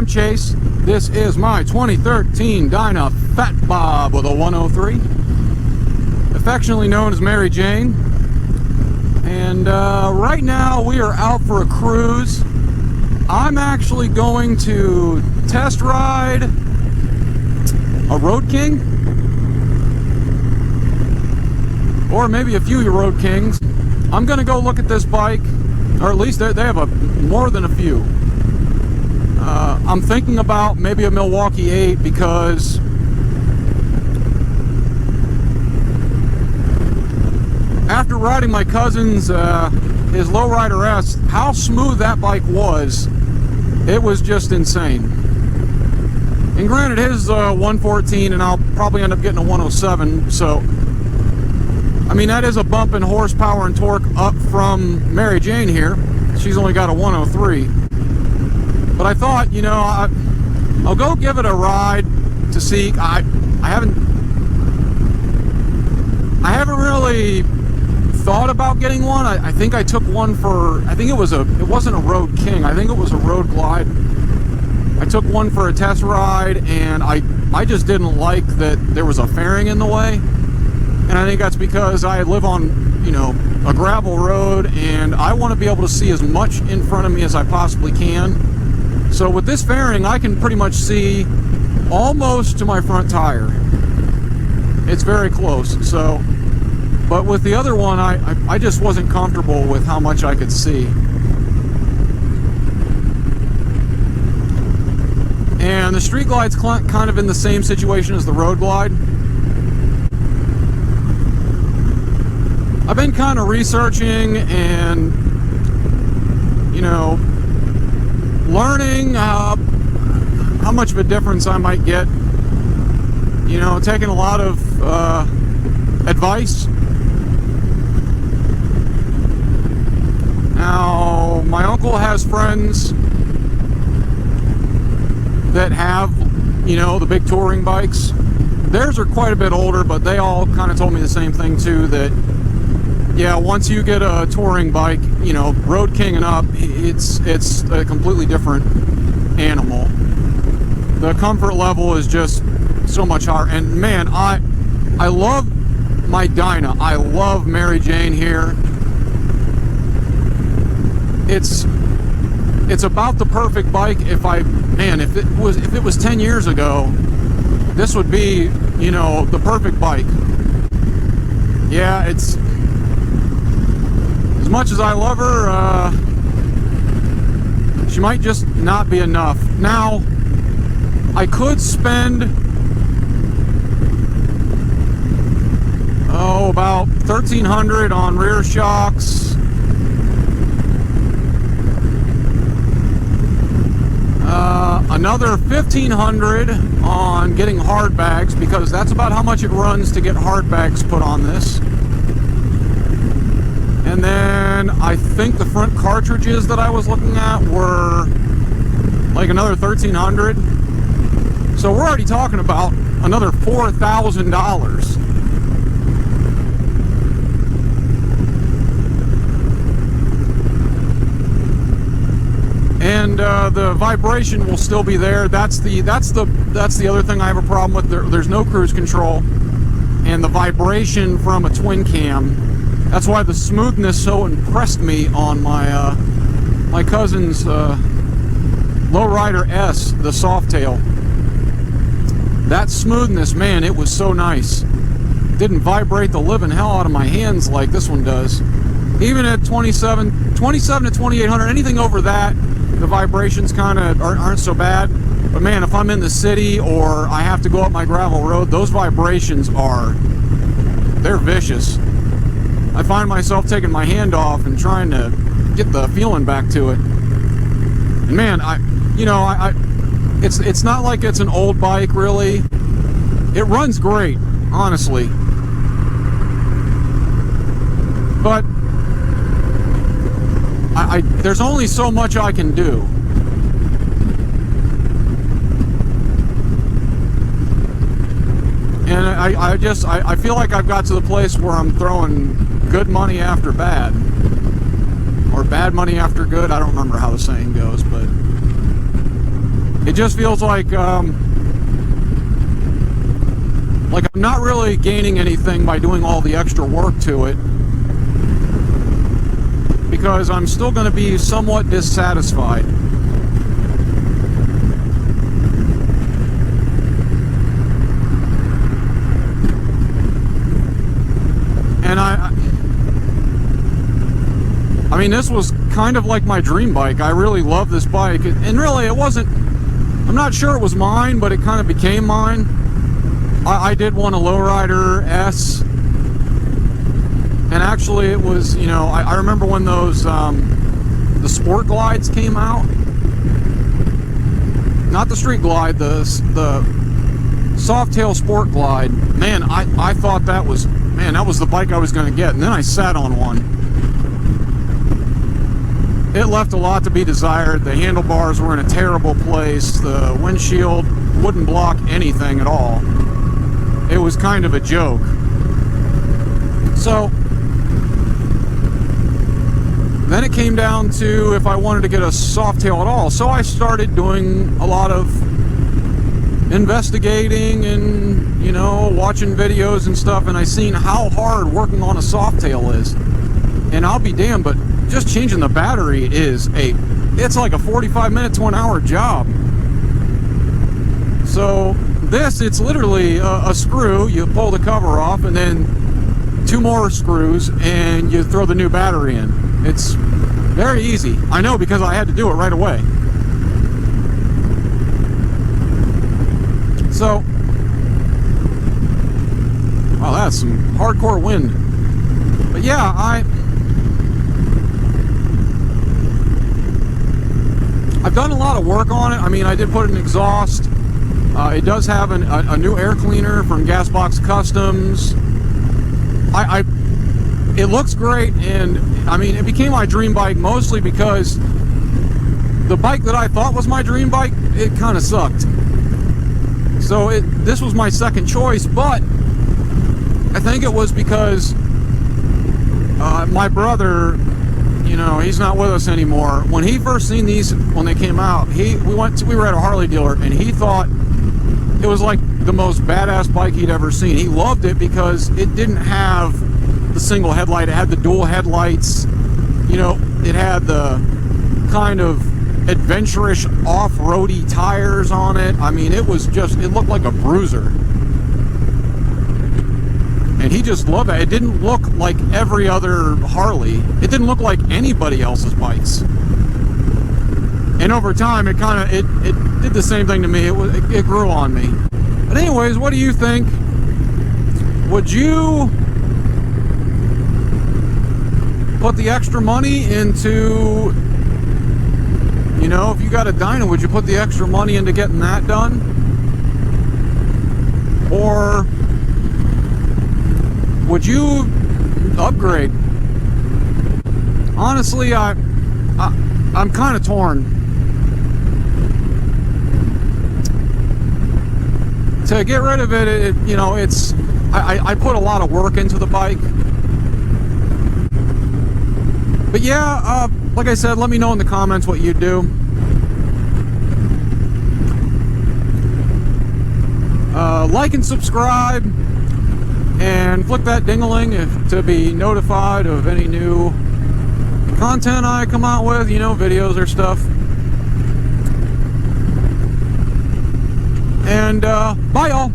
I'm Chase. This is my 2013 Dyna Fat Bob with a 103, affectionately known as Mary Jane. And right now we are out for a cruise. I'm actually going to test ride a Road King, or maybe a few Road Kings. I'm going to go look at this bike, or at least they have more than a few. I'm thinking about maybe a Milwaukee 8 because after riding my cousin's his Lowrider S, how smooth that bike was, it was just insane. And granted, his 114, and I'll probably end up getting a 107, so I mean that is a bump in horsepower and torque up from Mary Jane here. She's only got a 103. But I thought, you know, I'll go give it a ride to see. I haven't really thought about getting one. I think I took one for, I think it wasn't a Road King. I think it was a Road Glide. I took one for a test ride, and I just didn't like that there was a fairing in the way. And I think that's because I live on, you know, a gravel road, and I want to be able to see as much in front of me as I possibly can. So with this fairing, I can pretty much see almost to my front tire. It's very close. So, but with the other one, I just wasn't comfortable with how much I could see. And the Street Glide's kind of in the same situation as the Road Glide. I've been kind of researching and, you know, learning how much of a difference I might get, you know, taking a lot of advice. Now, my uncle has friends that have, you know, the big touring bikes. Theirs are quite a bit older, but they all kind of told me the same thing too, that yeah, once you get a touring bike, you know, Road King and up, it's a completely different animal. The comfort level is just so much higher. And man, I love my Dyna. I love Mary Jane here. It's about the perfect bike. If it was 10 years ago, this would be, you know, the perfect bike. Yeah, it's, as much as I love her, she might just not be enough. Now, I could spend, about $1,300 on rear shocks. Another $1,500 on getting hard bags, because that's about how much it runs to get hard bags put on this. And then I think the front cartridges that I was looking at were like another $1,300. So we're already talking about another $4,000. And the vibration will still be there. That's the other thing I have a problem with. There's no cruise control, and the vibration from a twin cam. That's why the smoothness so impressed me on my my cousin's Lowrider S, the Softail. That smoothness, man, it was so nice. Didn't vibrate the living hell out of my hands like this one does. Even at 27 to 2800, anything over that, the vibrations kind of aren't so bad. But man, if I'm in the city or I have to go up my gravel road, those vibrations they're vicious. I find myself taking my hand off and trying to get the feeling back to it. And man, it's not like it's an old bike, really. It runs great, honestly. But there's only so much I can do. And I feel like I've got to the place where I'm throwing good money after bad, or bad money after good. I don't remember how the saying goes, but it just feels like I'm not really gaining anything by doing all the extra work to it, because I'm still going to be somewhat dissatisfied. And I mean, this was kind of like my dream bike. I really love this bike, and really it wasn't, I'm not sure it was mine, but it kind of became mine. I did want a Lowrider S, and actually it was, you know, I remember when those the Sport Glides came out. Not the Street Glide, the Softail Sport Glide. Man, I thought that was the bike I was going to get, and then I sat on one. It left a lot to be desired. The handlebars were in a terrible place. The windshield wouldn't block anything at all. It was kind of a joke. So then it came down to if I wanted to get a Softail at all. So I started doing a lot of investigating and, you know, watching videos and stuff, and I seen how hard working on a Softail is. And I'll be damned, but just changing the battery it's like a 45-minute to an hour job. So this, it's literally a screw, you pull the cover off, and then 2 more screws, and you throw the new battery in. It's very easy. I know, because I had to do it right away. So, wow, that's some hardcore wind. But yeah, I've done a lot of work on it. I mean, I did put an exhaust. It does have a new air cleaner from Gasbox Customs. It looks great, and I mean, it became my dream bike mostly because the bike that I thought was my dream bike, it kind of sucked. So this was my second choice, but I think it was because my brother, you know, he's not with us anymore. When he first seen these, when they came out, we were at a Harley dealer, and he thought it was like the most badass bike he'd ever seen. He loved it because it didn't have the single headlight. It had the dual headlights. You know, it had the kind of adventurous off-roady tires on it. I mean, it looked like a bruiser. And he just loved it. It didn't look like every other Harley. It didn't look like anybody else's bikes. And over time, it did the same thing to me. It grew on me. But anyways, what do you think? Would you put the extra money into, you know, if you got a dyno, would you put the extra money into getting that done? Or would you upgrade? Honestly, I'm kind of torn. To get rid of it, you know, I put a lot of work into the bike. But yeah, like I said, let me know in the comments what you do. Like and subscribe, and click that ding-a-ling to be notified of any new content I come out with, you know, videos or stuff. And bye, y'all.